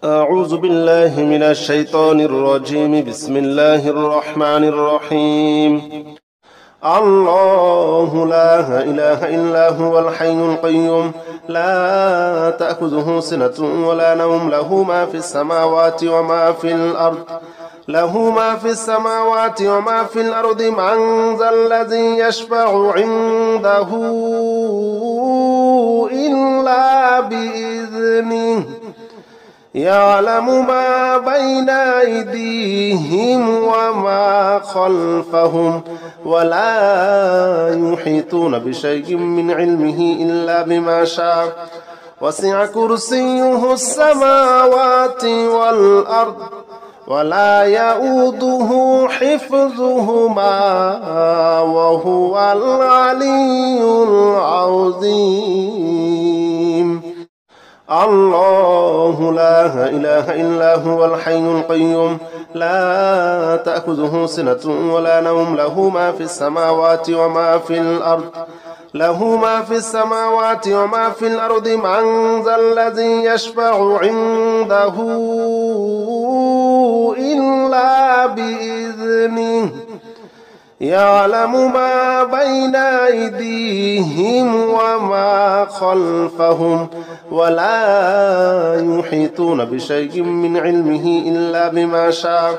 أعوذ بالله من الشيطان الرجيم. بسم الله الرحمن الرحيم. الله لا إله إلا هو الحي القيوم لا تأخذه سنة ولا نوم له ما في السماوات وما في الأرض من ذا الذي يشفع عنده إلا بإذنه يعلم ما بين أيديهم وما خلفهم ولا يحيطون بشيء من علمه إلا بما شاء وسع كرسيه السماوات والأرض ولا يؤوده حفظهما وهو العلي العظيم. الله لا إله إلا هو الحي القيوم لا تأخذه سنة ولا نوم له ما في السماوات وما في الأرض من ذا الذي يشفع عنده إلا بإذنه يعلم ما بين أيديهم وما خلفهم ولا يحيطون بشيء من علمه إلا بما شاء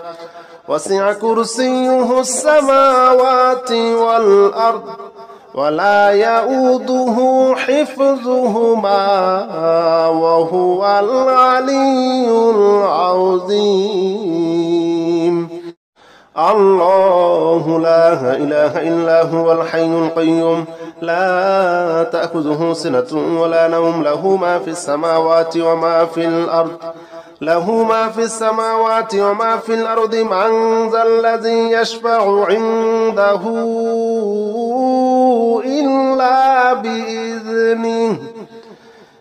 وسع كرسيه السماوات والأرض ولا يؤوده حفظهما وهو العلي العظيم. الله لا إله إلا هو الحي القيوم لا تأخذه سنة ولا نوم له ما في السماوات وما في الأرض من ذا الذي يشفع عنده إلا بإذنه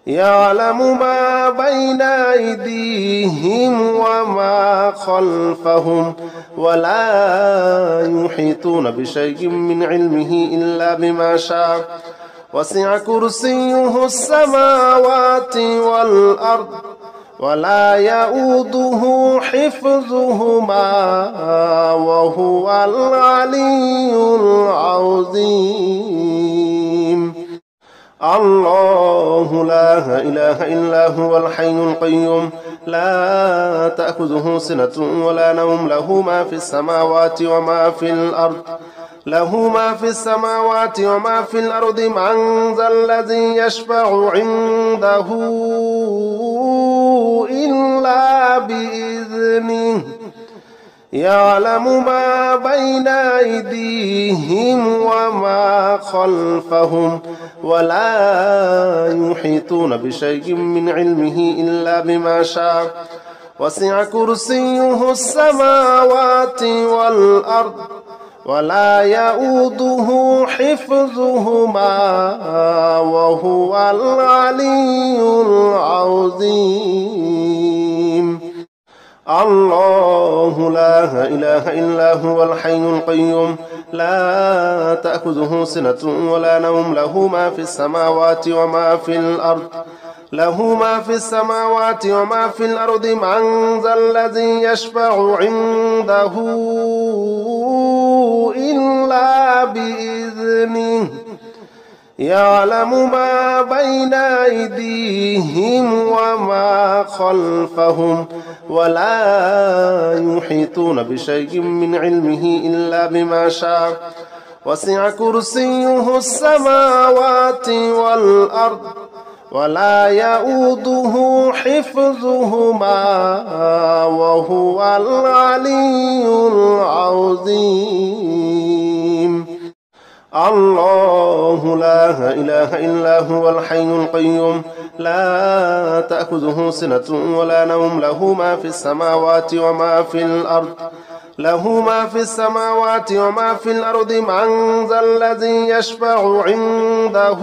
يعلم ما بين أيديهم وما خلفهم ولا يحيطون بشيء من علمه إلا بما شاء وسع كرسيه السماوات والأرض ولا يؤوده حفظهما وهو العلي العظيم. الله لا إله إلا هو الحي القيوم لا تأخذه سنة ولا نوم له ما في السماوات وما في الأرض من ذا الذي يشفع عنده إلا بإذنه يعلم ما بين أيديهم وما خلفهم ولا يحيطون بشيء من علمه إلا بما شاء وسع كرسيه السماوات والأرض ولا يؤوده حفظهما وهو العلي العظيم. الله لا إله إلا هو الحي القيوم لا تأخذه سنة ولا نوم له ما في السماوات وما في الأرض من ذا الذي يشفع عنده إلا بإذنه يعلم ما بين أيديهم وما خلفهم ولا يحيطون بشيء من علمه إلا بما شاء وسع كرسيه السماوات والأرض ولا يؤوده حفظهما وهو العلي العظيم. الله لا إله إلا هو الحي القيوم لا تأخذه سنة ولا نوم له ما في السماوات وما في الأرض من ذا الذي يشفع عنده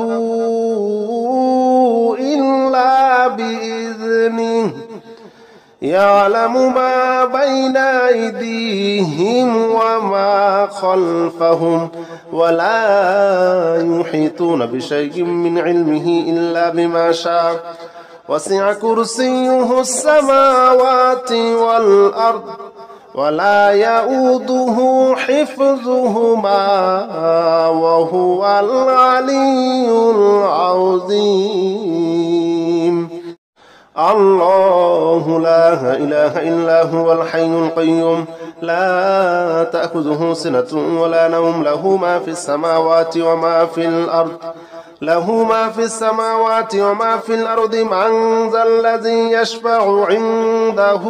إلا بإذنه يعلم ما بين أيديهم وما خلفهم ولا يحيطون بشيء من علمه إلا بما شاء وسع كرسيه السماوات والأرض ولا يؤوده حفظهما وهو العلي العظيم. الله لا إله إلا هو الحي القيوم لا تأخذه سنة ولا نوم له ما في السماوات وما في الأرض وما في الأرض من ذا الذي يشفع عنده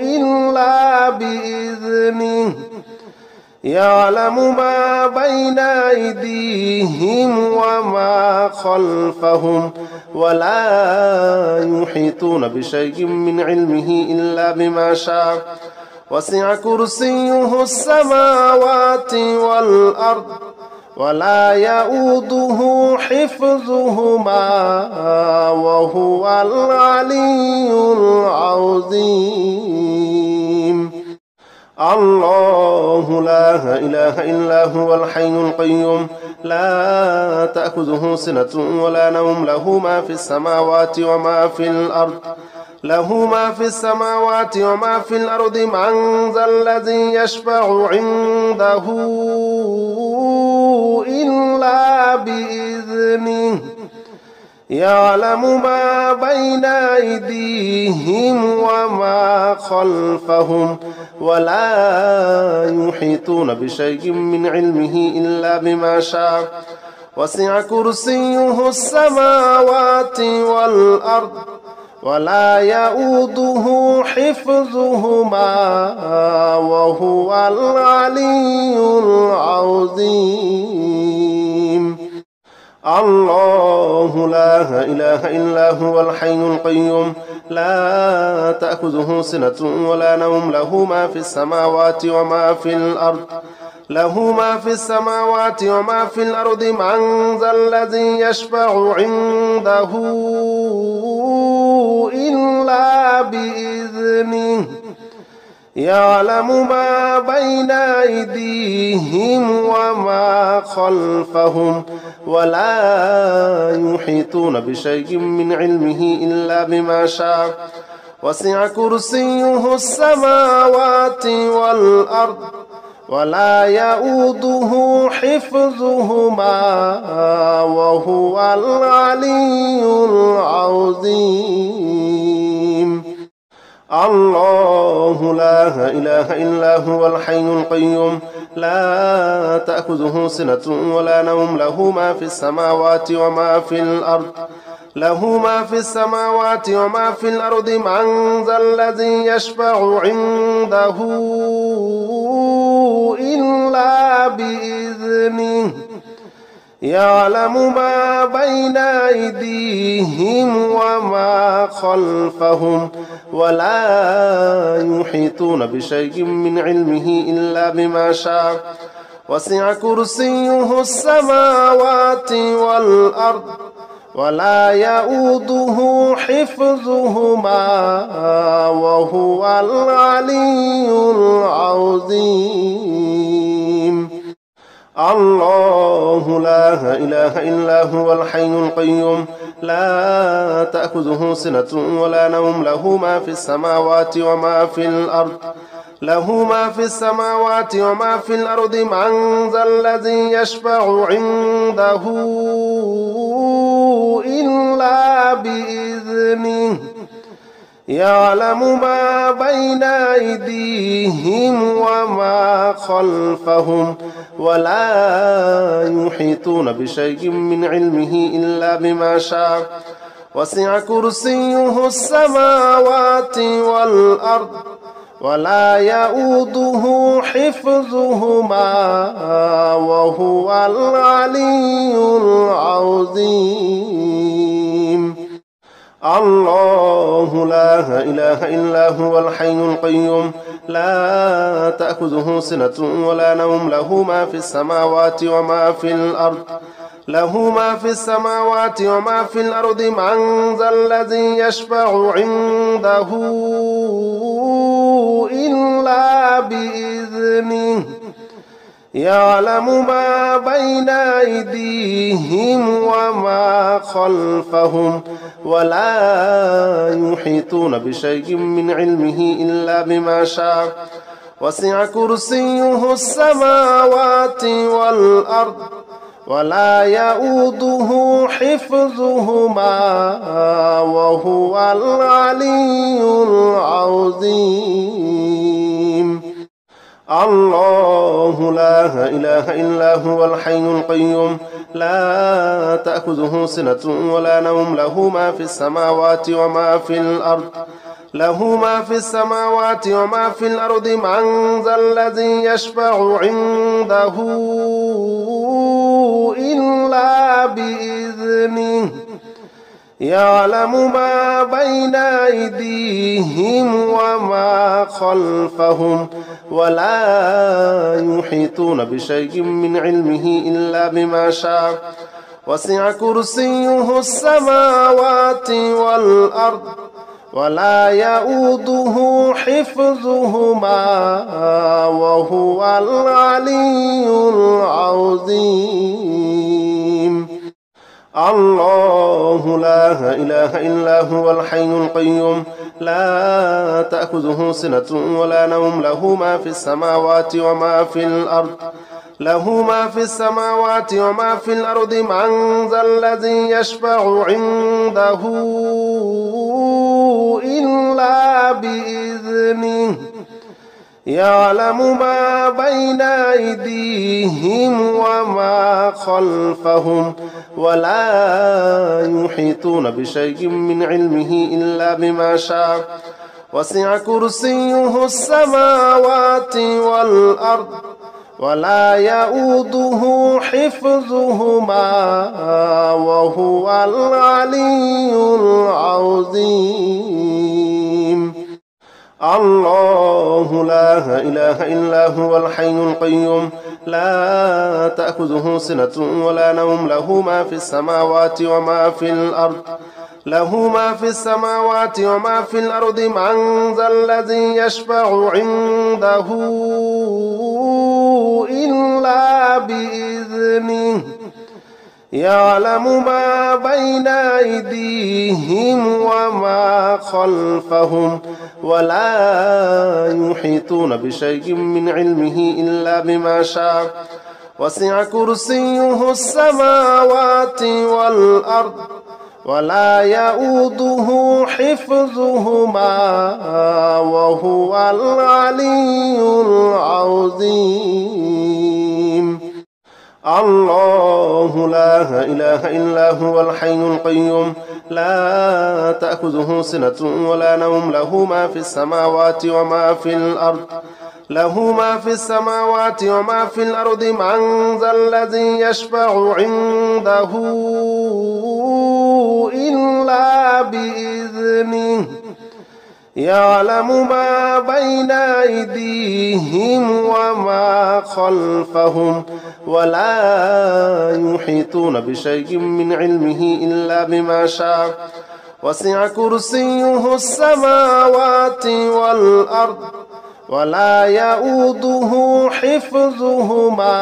إلا بإذنه يعلم ما بين أيديهم وما خلفهم ولا يحيطون بشيء من علمه إلا بما شاء وسع كرسيه السماوات والأرض ولا يؤوده حفظهما وهو العلي العظيم. الله لا إله إلا هو الحي القيوم لا تأخذه سنة ولا نوم له ما في السماوات وما في الأرض وما في الأرض من ذا الذي يشفع عنده إلا بإذنه يعلم ما بين أيديهم وما خلفهم ولا يحيطون بشيء من علمه إلا بما شاء وسع كرسيه السماوات والأرض ولا يؤوده حفظهما وهو العلي العظيم. الله لا إله إلا هو الحي القيوم لا تأخذه سنة ولا نوم له ما في السماوات وما في الأرض وما في الأرض من ذا الذي يشفع عنده إلا بإذنه يعلم ما بين أيديهم وما خلفهم ولا يحيطون بشيء من علمه إلا بما شاء وسع كرسيه السماوات والأرض ولا يؤوده حفظهما وهو العلي العظيم. الله لا إله إلا هو الحي القيوم لا تأخذه سنة ولا نوم له ما في السماوات وما في الأرض وما في الأرض من ذا الذي يشفع عنده إلا بإذنه يعلم ما بين أيديهم وما خلفهم ولا يحيطون بشيء من علمه إلا بما شاء وسع كرسيه السماوات والأرض ولا يؤوده حفظهما وهو العلي العظيم. الله لا إله إلا هو الحي القيوم لا تأخذه سنة ولا نوم له ما في السماوات وما في الأرض وما في الأرض من ذا الذي يشفع عنده إلا بإذنه يعلم ما بين أيديهم وما خلفهم ولا يحيطون بشيء من علمه إلا بما شاء وسع كرسيه السماوات والأرض ولا يؤوده حفظهما وهو العلي العظيم. الله لا إله إلا هو الحي القيوم لا تأخذه سنة ولا نوم له ما في السماوات وما في الأرض وما في الأرض من ذا الذي يشفع عنده إلا بإذنه يعلم ما بين أيديهم وما خلفهم ولا يحيطون بشيء من علمه إلا بما شاء وسع كرسيه السماوات والأرض ولا يؤوده حفظهما وهو العلي العظيم. الله لا إله إلا هو الحي القيوم لا تأخذه سنة ولا نوم له ما في السماوات وما في الأرض من ذا الذي يشفع عنده إلا بإذنه يعلم ما بين أيديهم وما خلفهم ولا يحيطون بشيء من علمه إلا بما شاء وسع كرسيه السماوات والأرض ولا يؤوده حفظهما وهو العلي العظيم. الله لا إله إلا هو الحي القيوم لا تأخذه سنة ولا نوم له ما في السماوات وما في الأرض من ذا الذي يشفع عنده إلا بإذنه يعلم ما بين أيديهم وما خلفهم ولا يحيطون بشيء من علمه إلا بما شاء وسع كرسيه السماوات والأرض ولا يؤوده حفظهما وهو العلي العظيم. الله لا إله إلا هو الحي القيوم لا تأخذه سنة ولا نوم له ما في السماوات وما في الأرض من ذا الذي يشفع عنده إلا بإذنه يعلم ما بين أيديهم وما خلفهم ولا يحيطون بشيء من علمه إلا بما شاء وسع كرسيه السماوات والأرض ولا يؤوده حفظهما وهو العلي العظيم. الله لا إله إلا هو الحي القيوم لا تأخذه سنة ولا نوم له ما في السماوات وما في الأرض من ذا الذي يشفع عنده إلا بإذنه يعلم ما بين أيديهم وما خلفهم ولا يحيطون بشيء من علمه إلا بما شاء وسع كرسيه السماوات والأرض ولا يؤوده حفظهما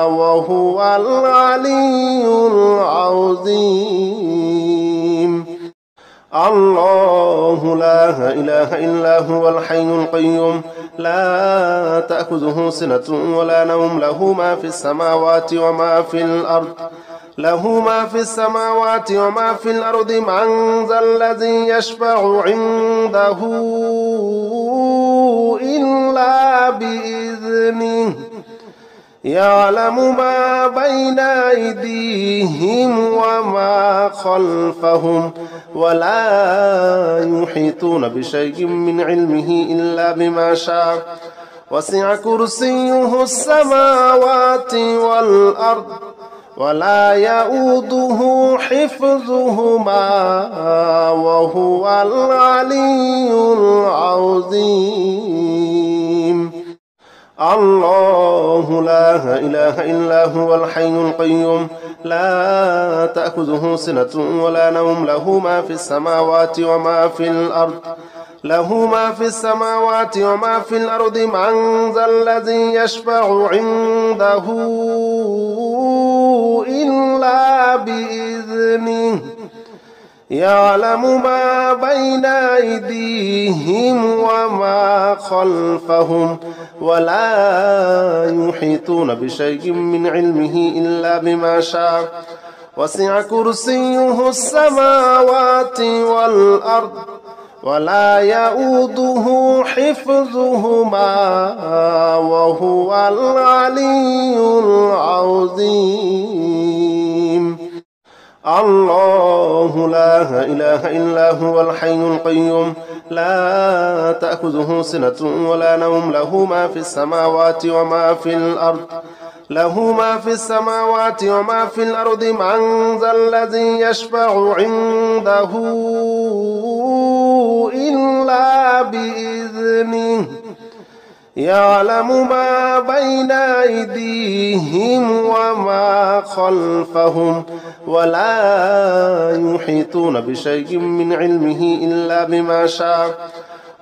وهو العلي العظيم. الله لا إله إلا هو الحي القيوم لا تأخذه سنة ولا نوم له ما في السماوات وما في الأرض من ذا الذي يشفع عنده إلا بإذنه يعلم ما بين أيديهم وما خلفهم ولا يحيطون بشيء من علمه إلا بما شاء وسع كرسيه السماوات والأرض ولا يؤوده حفظهما وهو العلي العظيم. الله لا إله إلا هو الحي القيوم لا تأخذه سنة ولا نوم له ما في السماوات وما في له ما في السماوات وما في الأرض من ذا الذي يشفع عنده إلا بإذنه يعلم ما بين أيديهم وما خلفهم ولا يحيطون بشيء من علمه إلا بما شاء وسع كرسيه السماوات والأرض ولا يؤوده حفظهما وهو العلي العظيم الله لا إله إلا هو الحي القيوم لا تأخذه سنة ولا نوم له ما في السماوات وما في الأرض له ما في السماوات وما في الأرض من ذا الذي يشفع عنده إلا بإذنه يعلم ما بين أيديهم وما خلفهم ولا يحيطون بشيء من علمه إلا بما شاء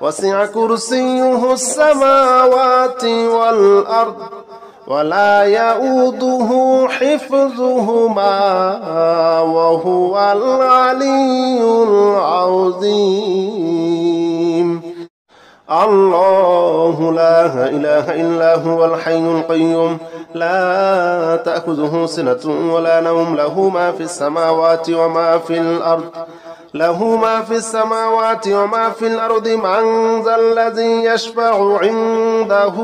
وسع كرسيه السماوات والأرض ولا يؤوده حفظهما وهو العلي العظيم الله لا إله إلا هو الحي القيوم لا تأخذه سنة ولا نوم له ما في السماوات وما في الأرض له ما في السماوات وما في الأرض من ذا الذي يشفع عنده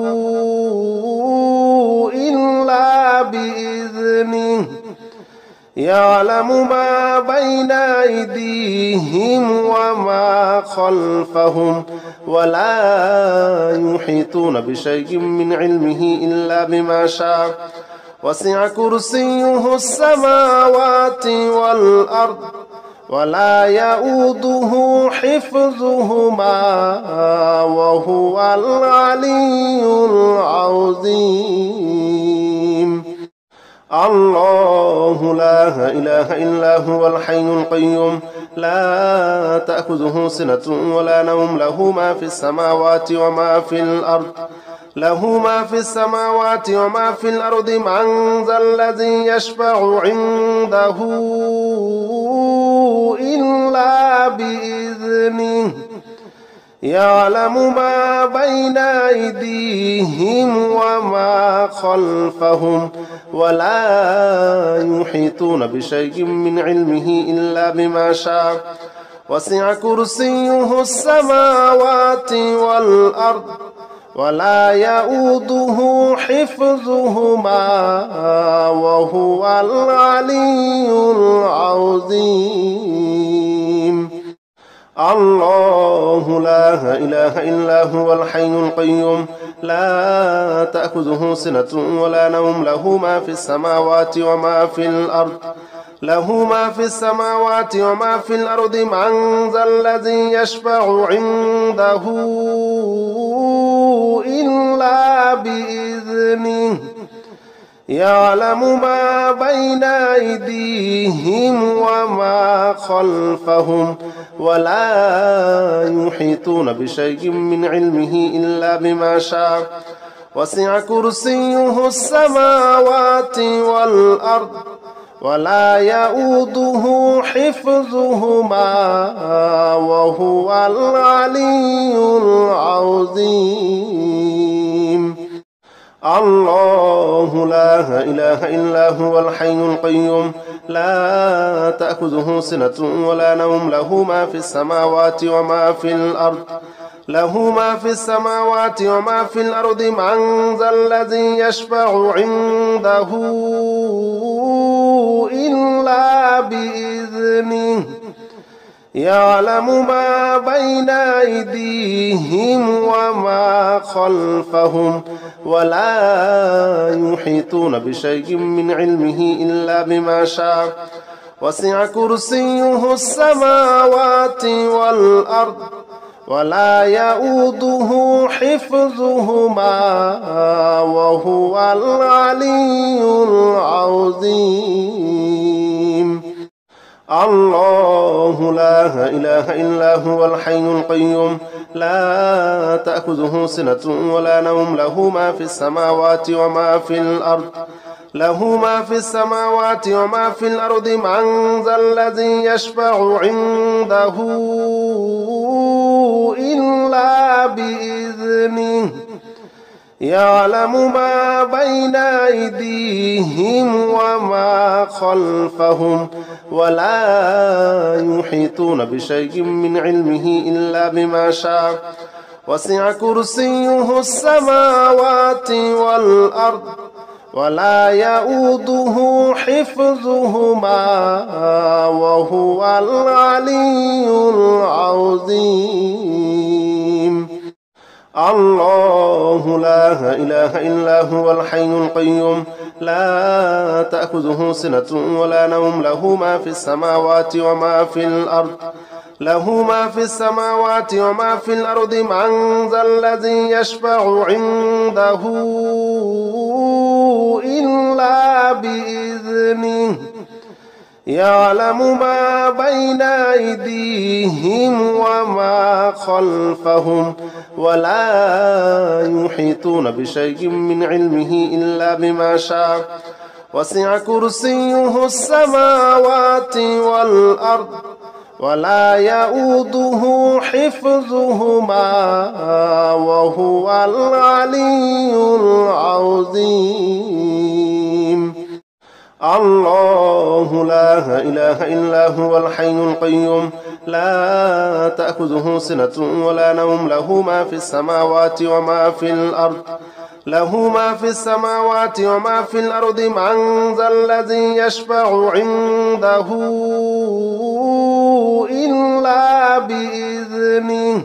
إلا بإذنه يعلم ما بين أيديهم وما خلفهم ولا يحيطون بشيء من علمه إلا بما شاء وسع كرسيه السماوات والأرض ولا يؤوده حفظهما وهو العلي العظيم الله لا إله إلا هو الحي القيوم لا تأخذه سنة ولا نوم له ما في السماوات وما في الأرض له ما في السماوات وما في الأرض من ذا الذي يشفع عنده إلا بإذنه يعلم ما بين أيديهم وما خلفهم ولا يحيطون بشيء من علمه إلا بما شاء وسع كرسيه السماوات والأرض ولا يؤوده حفظهما وهو العلي العظيم الله لا إله إلا هو الحي القيوم لا تأخذه سنة ولا نوم له ما في السماوات وما في الأرض له ما في السماوات وما في الأرض من ذا الذي يشفع عنده إلا بإذنه يعلم ما بين أيديهم وما خلفهم ولا يحيطون بشيء من علمه إلا بما شاء وسع كرسيه السماوات والأرض ولا يؤوده حفظهما وهو العلي العظيم الله لا إله إلا هو الحي القيوم لا تأخذه سنة ولا نوم له ما في السماوات وما في الأرض له ما في السماوات وما في الأرض من ذا الذي يشفع عنده إلا بإذنه يعلم ما بين أيديهم وما خلفهم ولا يحيطون بشيء من علمه إلا بما شاء وسع كرسيه السماوات والأرض ولا يؤوده حفظهما وهو العلي العظيم الله لا إله إلا هو الحي القيوم لا تأخذه سنة ولا نوم له ما في السماوات وما في الأرض وما في الأرض من ذا الذي يشفع عنده إلا بإذنه يعلم ما بين أيديهم وما خلفهم ولا يحيطون بشيء من علمه إلا بما شاء وسع كرسيه السماوات والأرض ولا يؤوده حفظهما وهو العلي العظيم الله لا إله إلا هو الحي القيوم لا تأخذه سنة ولا نوم له ما في السماوات وما في الأرض وما في الأرض من ذا الذي يشفع عنده إلا بإذنه يعلم ما بين أيديهم وما خلفهم ولا يحيطون بشيء من علمه إلا بما شاء وسع كرسيه السماوات والأرض ولا يؤوده حفظهما وهو العلي العظيم الله لا إله إلا هو الحي القيوم لا تأخذه سنة ولا نوم له ما في السماوات وما في الأرض وما في الأرض من ذا الذي يشفع عنده إلا بإذنه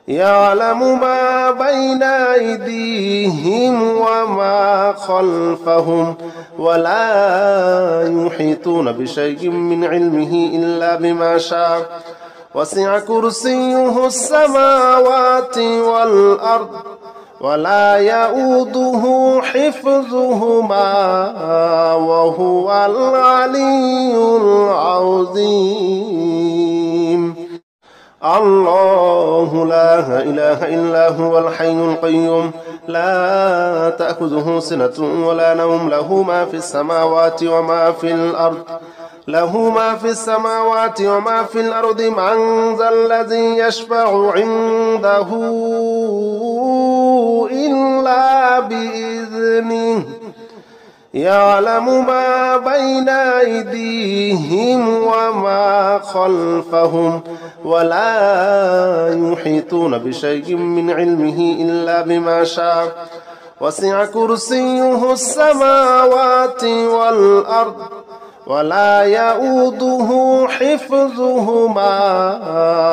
يعلم ما بين أيديهم وما خلفهم ولا يحيطون بشيء من علمه إلا بما شاء وسع كرسيه السماوات والأرض ولا يؤوده حفظهما وهو العلي العظيم الله لا إله إلا هو الحي القيوم لا تأخذه سنة ولا نوم له ما في السماوات وما في الأرض وما في الأرض من ذا الذي يشفع عنده إلا بإذنه يعلم ما بين أيديهم وما خلفهم ولا يحيطون بشيء من علمه إلا بما شاء وسع كرسيه السماوات والأرض ولا يؤوده حفظهما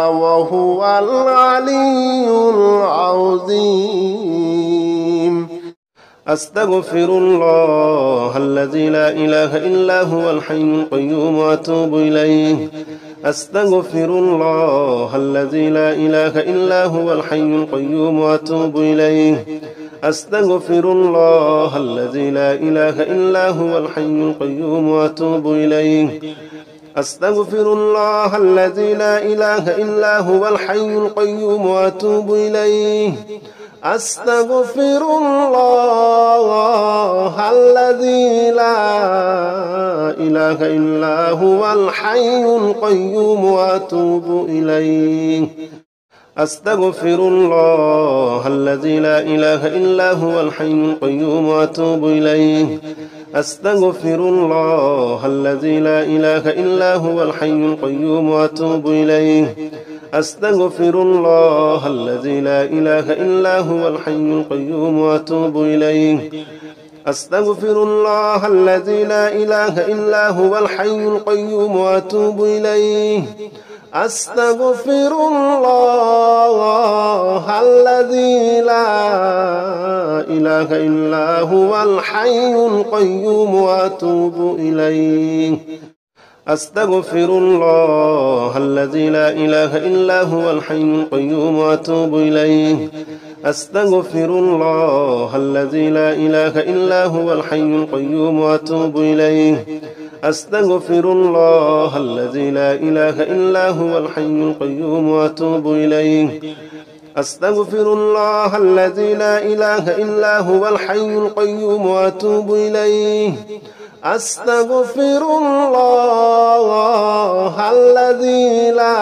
وهو العلي العظيم أستغفر الله الذي لا إله إلا هو الحي القيوم وأتوب إليه أستغفر الله الذي لا إله إلا هو الحي القيوم وأتوب إليه أستغفر الله الذي لا إله إلا هو الحي القيوم وأتوب إليه أستغفر الله الذي لا إله إلا هو الحي القيوم وأتوب إليه أستغفر الله الذي لا إله إلا هو الحي القيوم وأتوب إليه أستغفر الله الذي لا إله إلا هو الحي القيوم وأتوب إليه أستغفر الله الذي لا إله إلا هو الحي القيوم وأتوب إليه أستغفر الله الذي لا إله إلا هو الحي القيوم وأتوب إليه أستغفر الله الذي لا إله إلا هو الحي القيوم وأتوب إليه أستغفر الله الذي لا إله إلا هو الحي القيوم وأتوب إليه أستغفر الله الذي لا إله إلا هو الحي القيوم وأتوب إليه أستغفر الله الذي لا إله إلا هو الحي القيوم وأتوب إليه أستغفر الله الذي لا إله إلا هو الحي القيوم وأتوب إليه أستغفر الله الذي لا إله إلا هو الحي القيوم وأتوب إليه أستغفر الله الذي لا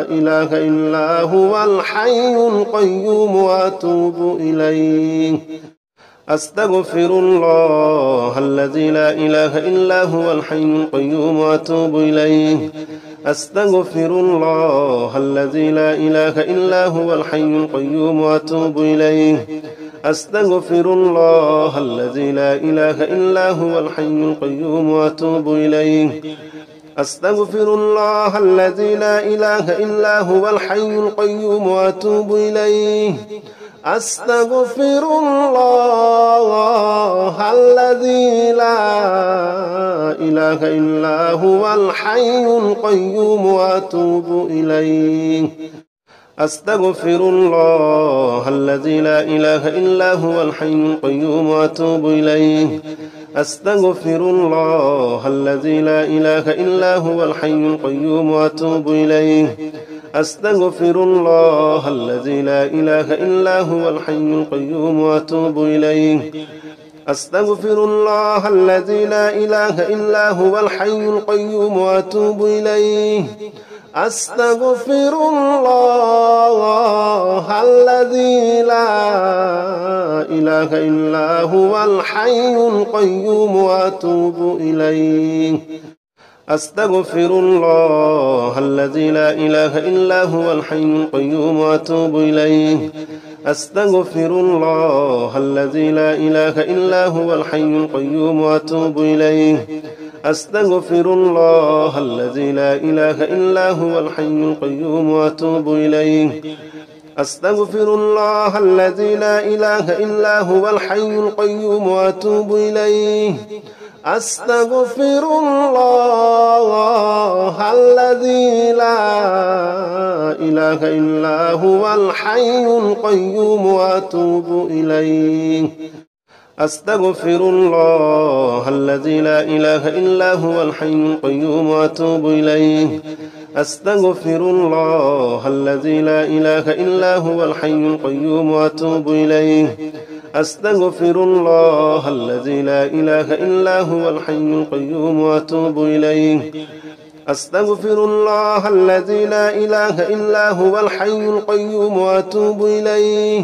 إله إلا هو الحي القيوم وأتوب إليه أستغفر الله الذي لا إله إلا هو الحي القيوم وأتوب إليه أستغفر الله الذي لا إله إلا هو الحي القيوم وأتوب إليه أستغفر الله الذي لا إله إلا هو الحي القيوم وأتوب إليه أستغفر الله الذي لا إله إلا هو الحي القيوم وأتوب إليه أستغفر الله الذي لا إله إلا هو الحي القيوم وأتوب إليه أستغفر الله الذي لا إله إلا هو الحي القيوم وأتوب إليه أستغفر الله الذي لا إله إلا هو الحي القيوم وأتوب إليه أستغفر الله الذي لا إله إلا هو الحي القيوم وأتوب إليه أستغفر الله الذي لا إله إلا هو الحي القيوم وأتوب إليه أستغفر الله الذي لا إله إلا هو الحي القيوم وأتوب إليه أستغفر الله الذي لا إله إلا هو الحي القيوم وأتوب إليه أستغفر الله الذي لا إله إلا هو الحي القيوم وأتوب إليه أستغفر الله الذي لا إله إلا هو الحي القيوم وأتوب إليه أستغفر الله الذي لا إله إلا هو الحي القيوم وأتوب إليه أستغفر الله الذي لا إله إلا هو الحي القيوم وأتوب إليه أستغفر الله الذي لا إله إلا هو الحي القيوم وأتوب إليه أستغفر الله الذي لا إله إلا هو الحي القيوم وأتوب إليه أستغفر الله الذي لا إله إلا هو الحي القيوم وأتوب إليه أستغفر الله الذي لا إله إلا هو الحي القيوم وأتوب إليه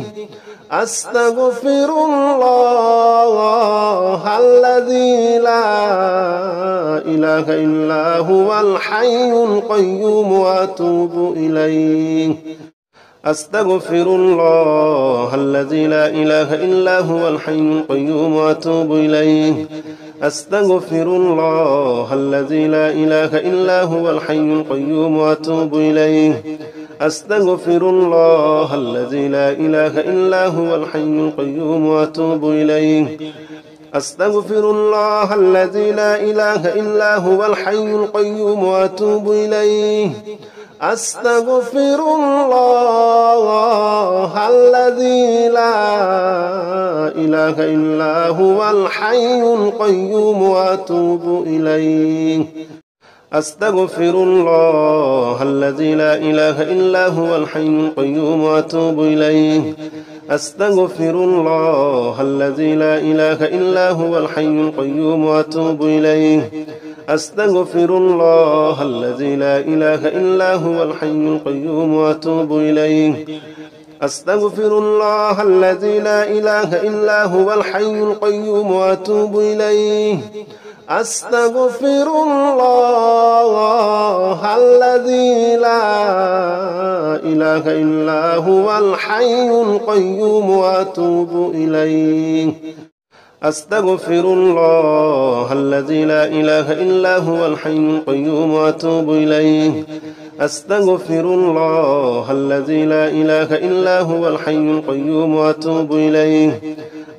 أستغفر الله الذي لا إله إلا هو الحي القيوم وأتوب إليه أستغفر الله الذي لا إله إلا هو الحي القيوم وأتوب إليه أستغفر الله الذي لا إله إلا هو الحي القيوم وأتوب إليه أستغفر الله الذي لا إله إلا هو الحي القيوم وأتوب إليه أستغفر الله الذي لا إله إلا هو الحي القيوم وأتوب إليه أستغفر الله الذي لا إله إلا هو الحي القيوم وأتوب إليه أستغفر الله الذي لا إله إلا هو الحي القيوم وأتوب إليه أستغفر الله الذي لا إله إلا هو الحي القيوم وأتوب إليه أستغفر الله الذي لا إله إلا هو الحي القيوم وأتوب إليه أستغفر الله الذي لا إله إلا هو الحي القيوم وأتوب إليه أستغفر الله الذي لا إله إلا هو الحي القيوم وأتوب إليه أستغفر الله الذي لا إله إلا هو الحي القيوم وأتوب إليه أستغفر الله الذي لا إله إلا هو الحي القيوم وأتوب إليه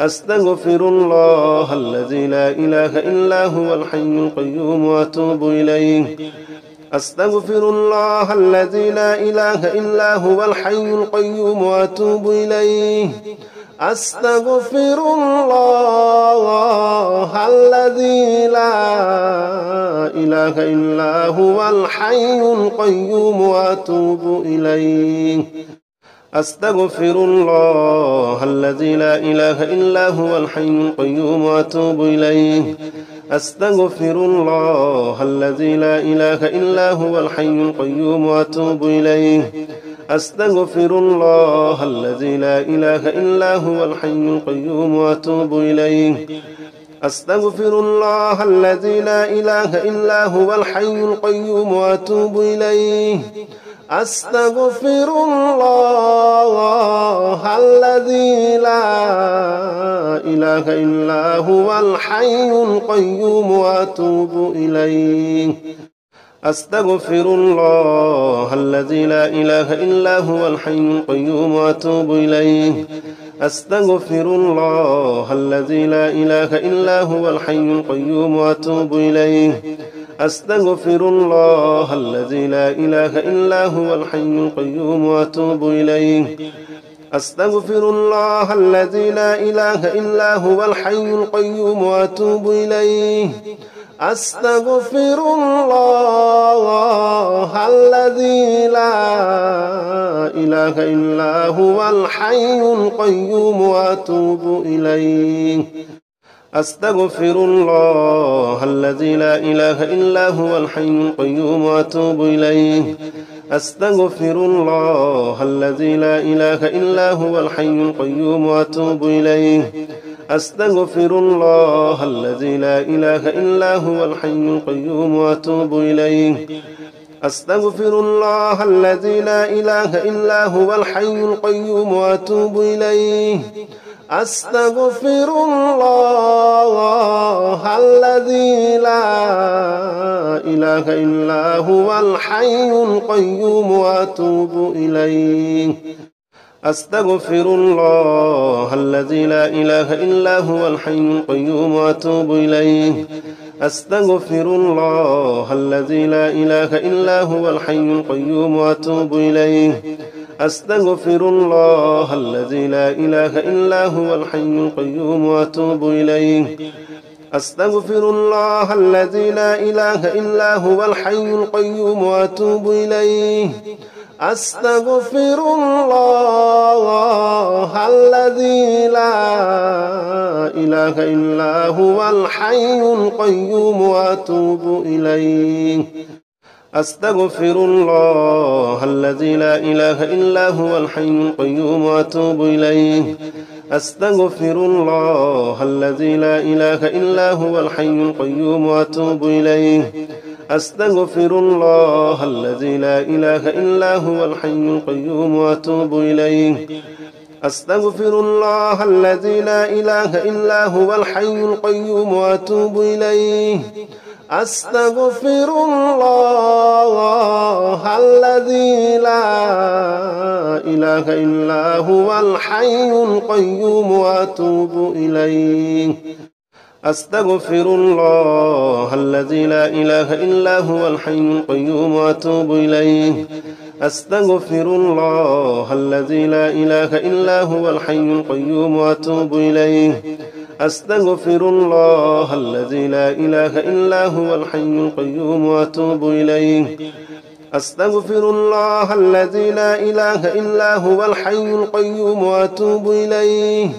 أستغفر الله الذي لا إله إلا هو الحي القيوم وأتوب إليه أستغفر الله الذي لا إله إلا هو الحي القيوم وأتوب إليه أستغفر الله الذي لا إله إلا هو الحي القيوم وأتوب إليه أستغفر الله الذي لا إله إلا هو الحي القيوم وأتوب إليه أستغفر الله الذي لا إله إلا هو الحي القيوم وأتوب إليه أستغفر الله الذي لا إله إلا هو الحي القيوم وأتوب إليه أستغفر الله الذي لا إله إلا هو الحي القيوم وأتوب إليه أستغفر الله الذي لا إله إلا هو الحي القيوم وأتوب إليه أستغفر الله الذي لا إله إلا هو الحي القيوم وأتوب إليه أستغفر الله الذي لا إله إلا هو الحي القيوم وأتوب إليه أستغفر الله الذي لا إله إلا هو الحي القيوم وأتوب إليه أستغفر الله الذي لا إله إلا هو الحي القيوم وأتوب إليه أستغفر الله الذي لا إله إلا هو الحي القيوم وأتوب إليه أستغفر الله الذي لا إله إلا هو الحي القيوم وأتوب إليه أستغفر الله الذي لا إله إلا هو الحي القيوم وأتوب إليه أستغفر الله الذي لا إله إلا هو الحي القيوم وأتوب إليه أستغفر الله الذي لا إله إلا هو الحي القيوم وأتوب إليه أستغفر الله الذي لا إله إلا هو الحي القيوم وأتوب إليه أستغفر الله الذي لا إله إلا هو الحي القيوم وأتوب إليه أستغفر الله الذي لا إله إلا هو الحي القيوم وأتوب إليه أستغفر الله الذي لا إله إلا هو الحي القيوم وأتوب إليه أستغفر الله الذي لا إله إلا هو الحي القيوم وأتوب إليه أستغفر الله الذي لا إله إلا هو الحي القيوم وأتوب إليه أستغفر الله الذي لا إله إلا هو الحي القيوم وأتوب إليه أستغفر الله الذي لا إله إلا هو الحي القيوم وأتوب إليه أستغفر الله الذي لا إله إلا هو الحي القيوم وأتوب إليه أستغفر الله الذي لا إله إلا هو الحي القيوم وأتوب إليه أستغفر الله الذي لا إله إلا هو الحي القيوم وأتوب إليه أستغفر الله الذي لا إله إلا هو الحي القيوم وأتوب إليه أستغفر الله الذي لا إله إلا هو الحي القيوم وأتوب إليه أستغفر الله الذي لا إله إلا هو الحي القيوم وأتوب إليه أستغفر الله الذي لا إله إلا هو الحي القيوم وأتوب إليه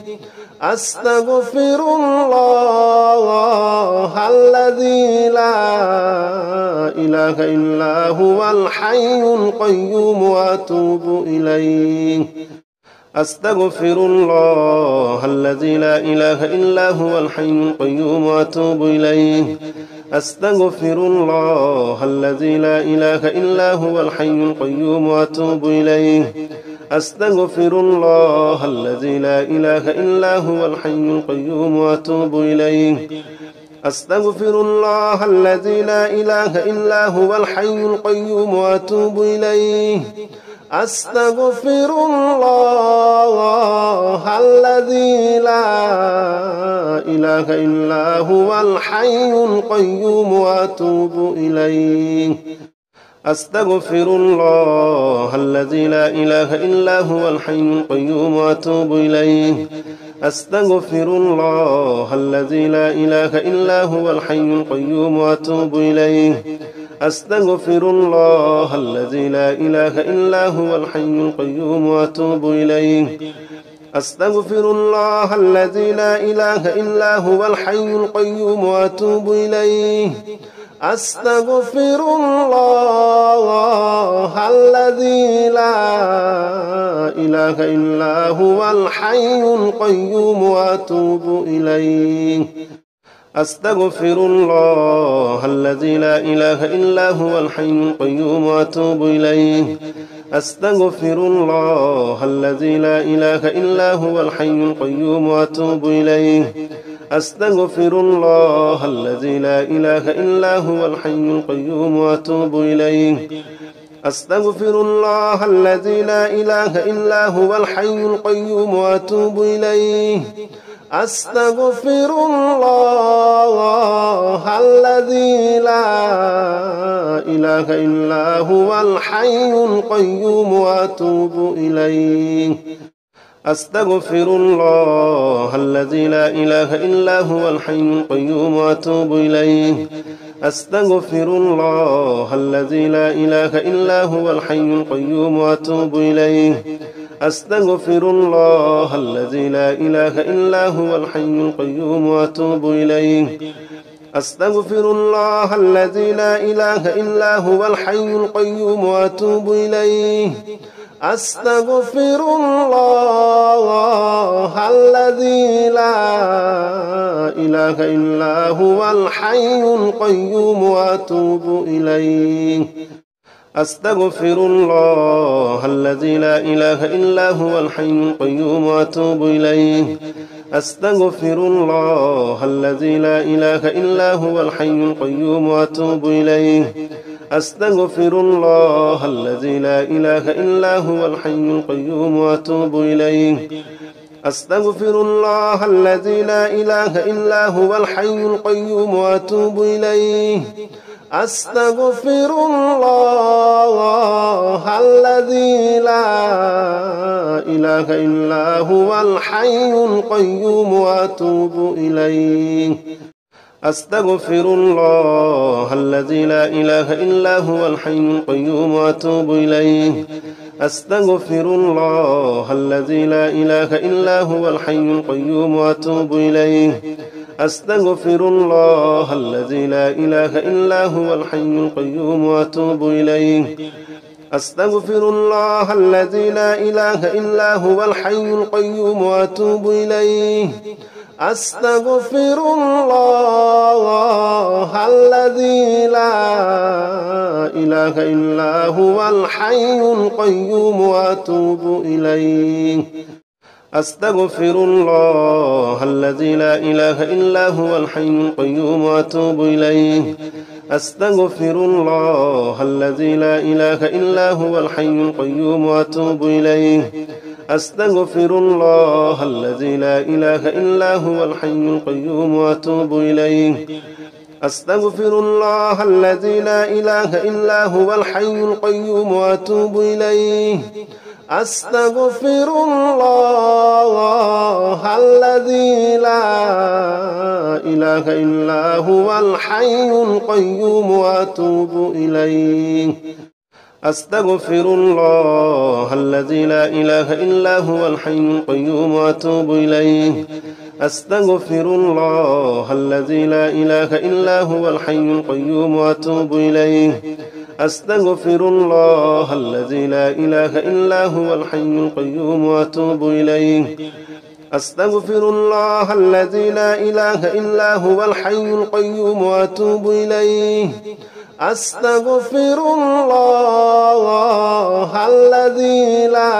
أستغفر الله الذي لا إله إلا هو الحي القيوم وأتوب إليه أستغفر الله الذي لا إله إلا هو الحي القيوم وأتوب إليه أستغفر الله الذي لا إله إلا هو الحي القيوم وأتوب إليه أستغفر الله الذي لا إله إلا هو الحي القيوم وأتوب إليه أستغفر الله الذي لا إله إلا هو الحي القيوم وأتوب إليه أستغفر الله الذي لا إله إلا هو الحي القيوم وأتوب إليه أستغفر الله الذي لا إله إلا هو الحي القيوم وأتوب إليه أستغفر الله الذي لا إله إلا هو الحي القيوم وأتوب إليه أستغفر الله الذي لا إله إلا هو الحي القيوم وأتوب إليه أستغفر الله الذي لا إله إلا هو الحي القيوم وأتوب إليه أستغفر الله الذي لا إله إلا هو الحي القيوم وأتوب إليه أستغفر الله الذي لا إله إلا هو الحي القيوم وأتوب إليه أستغفر الله الذي لا إله إلا هو الحي القيوم وأتوب إليه أستغفر الله الذي لا إله إلا هو الحي القيوم وأتوب إليه أستغفر الله الذي لا إله إلا هو الحي القيوم وأتوب إليه أستغفر الله الذي لا إله إلا هو الحي القيوم وأتوب إليه أستغفر الله الذي لا إله إلا هو الحي القيوم وأتوب إليه أستغفر الله الذي لا إله إلا هو الحي القيوم وأتوب إليه أستغفر الله الذي لا إله إلا هو الحي القيوم وأتوب إليه أستغفر الله الذي لا إله إلا هو الحي القيوم وأتوب إليه أستغفر الله الذي لا إله إلا هو الحي القيوم وأتوب إليه أستغفر الله الذي لا إله إلا هو الحي القيوم وأتوب إليه أستغفر الله الذي لا إله إلا هو الحي القيوم وأتوب إليه أستغفر الله الذي لا إله إلا هو الحي القيوم وأتوب إليه أستغفر الله الذي لا إله إلا هو الحي القيوم وأتوب إليه أستغفر الله الذي لا إله إلا هو الحي القيوم وأتوب إليه أستغفر الله الذي لا إله إلا هو الحي القيوم وأتوب إليه أستغفر الله الذي لا إله إلا هو الحي القيوم وأتوب إليه أستغفر الله الذي لا إله إلا هو الحي القيوم وأتوب إليه أستغفر الله الذي لا إله إلا هو الحي القيوم وأتوب إليه أستغفر الله الذي لا إله إلا هو الحي القيوم وأتوب إليه أستغفر الله الذي لا إله إلا هو الحي القيوم وأتوب إليه أستغفر الله الذي لا إله إلا هو الحي القيوم وأتوب إليه أستغفر الله الذي لا إله إلا هو الحي القيوم وأتوب إليه أستغفر الله الذي لا إله إلا هو الحي القيوم وأتوب إليه أستغفر الله الذي لا إله إلا هو الحي القيوم وأتوب إليه أستغفر الله الذي لا إله إلا هو الحي القيوم وأتوب إليه أستغفر الله الذي لا إله إلا هو الحي القيوم وأتوب إليه أستغفر الله الذي لا إله إلا هو الحي القيوم وأتوب إليه أستغفر الله الذي لا إله إلا هو الحي القيوم وأتوب إليه أستغفر الله الذي لا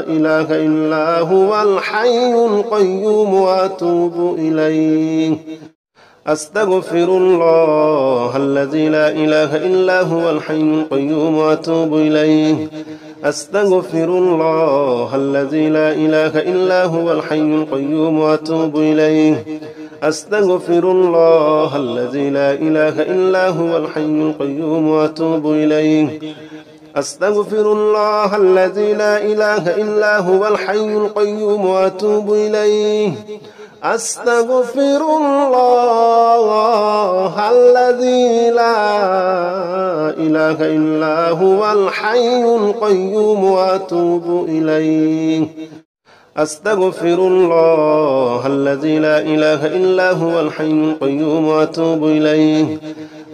إله إلا هو الحي القيوم وأتوب إليه أستغفر الله الذي لا إله إلا هو الحي القيوم وأتوب إليه أستغفر الله الذي لا إله إلا هو الحي القيوم وأتوب إليه أستغفر الله الذي لا إله إلا هو الحي القيوم وأتوب إليه أستغفر الله الذي لا إله إلا هو الحي القيوم وأتوب إليه أستغفر الله الذي لا إله إلا هو الحي القيوم وأتوب إليه أستغفر الله الذي لا إله إلا هو الحي القيوم وأتوب إليه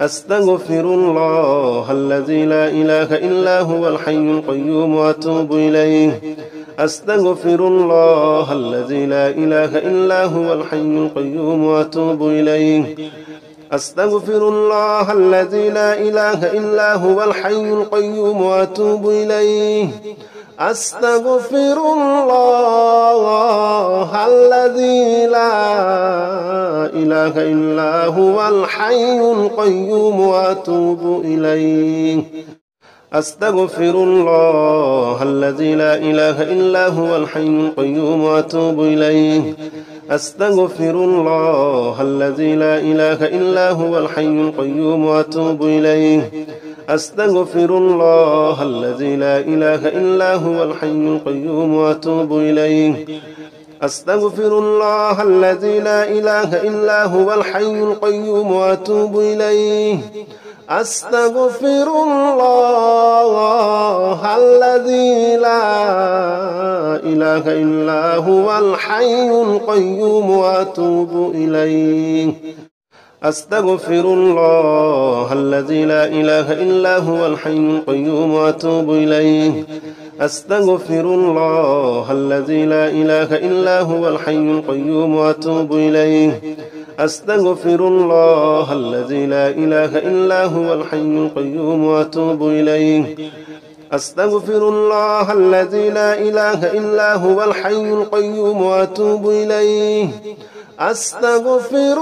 أستغفر الله الذي لا إله إلا هو الحي القيوم وأتوب إليه أستغفر الله الذي لا إله إلا هو الحي القيوم وأتوب إليه أستغفر الله الذي لا إله إلا هو الحي القيوم وأتوب إليه أستغفر الله الذي لا إله إلا هو الحي القيوم وأتوب إليه أستغفر الله الذي لا إله إلا هو الحي القيوم وأتوب إليه أستغفر الله الذي لا إله إلا هو الحي القيوم وأتوب إليه أستغفر الله الذي لا إله إلا هو الحي القيوم وأتوب إليه أستغفر الله الذي لا إله إلا هو الحي القيوم وأتوب إليه أستغفر الله الذي لا إله إلا هو الحي القيوم وأتوب إليه أستغفر الله الذي لا إله إلا هو الحي القيوم وأتوب إليه أستغفر الله الذي لا إله إلا هو الحي القيوم وأتوب إليه أستغفر الله الذي لا إله إلا هو الحي القيوم وأتوب إليه أستغفر الله الذي لا إله إلا هو الحي القيوم وأتوب إليه أستغفر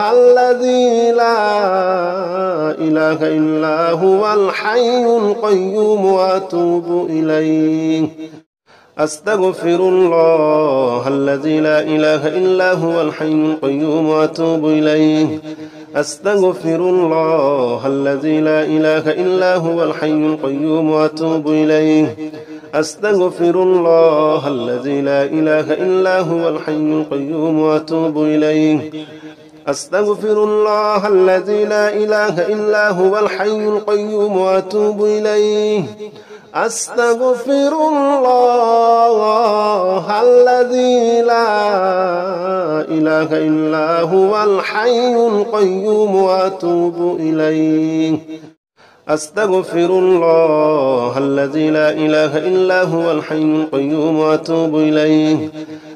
الله الذي لا إله إلا هو الحي القيوم وأتوب إليه أستغفر الله الذي لا إله إلا هو الحي القيوم وأتوب إليه أستغفر الله الذي لا إله إلا هو الحي القيوم وأتوب إليه أستغفر الله الذي لا إله إلا هو الحي القيوم وأتوب إليه أستغفر الله الذي لا إله إلا هو الحي القيوم وأتوب إليه أستغفر الله الذي لا إله إلا هو الحي القيوم وأتوب إليه أستغفر الله الذي لا إله إلا هو الحي القيوم وأتوب إليه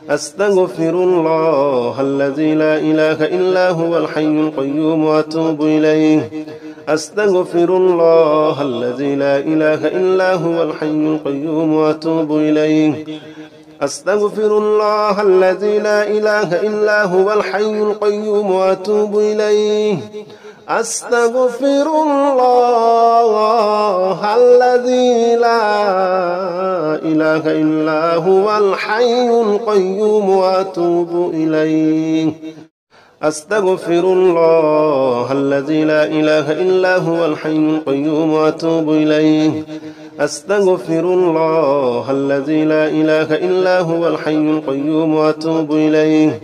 أستغفر الله الذي لا إله إلا هو الحي القيوم وأتوب إليه أستغفر الله الذي لا إله إلا هو الحي القيوم وأتوب إليه أستغفر الله الذي لا إله إلا هو الحي القيوم وأتوب إليه أستغفر الله الذي لا إله إلا هو الحي القيوم وأتوب إليه أستغفر الله الذي لا إله إلا هو الحي القيوم وأتوب إليه أستغفر الله الذي لا إله إلا هو الحي القيوم وأتوب إليه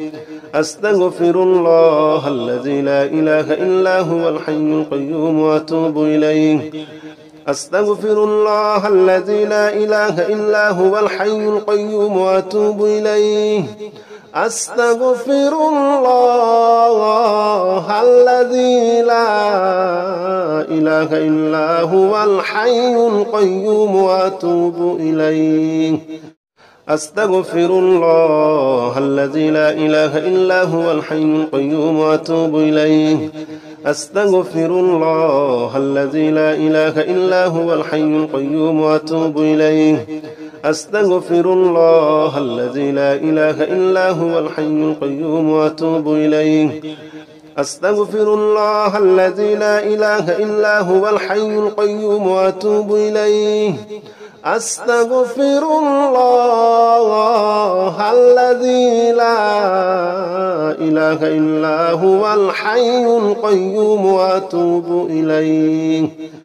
أستغفر الله الذي لا إله إلا هو الحي القيوم وأتوب إليه أستغفر الله الذي لا إله إلا هو الحي القيوم وأتوب إليه أستغفر الله الذي لا إله إلا هو الحي القيوم وأتوب إليه أستغفر الله الذي لا إله إلا هو الحي القيوم وأتوب إليه أستغفر الله الذي لا إله إلا هو الحي القيوم وأتوب إليه أستغفر الله الذي لا إله إلا هو الحي القيوم وأتوب إليه أستغفر الله الذي لا إله إلا هو الحي القيوم وأتوب إليه أستغفر الله الذي لا إله إلا هو الحي القيوم وأتوب إليه.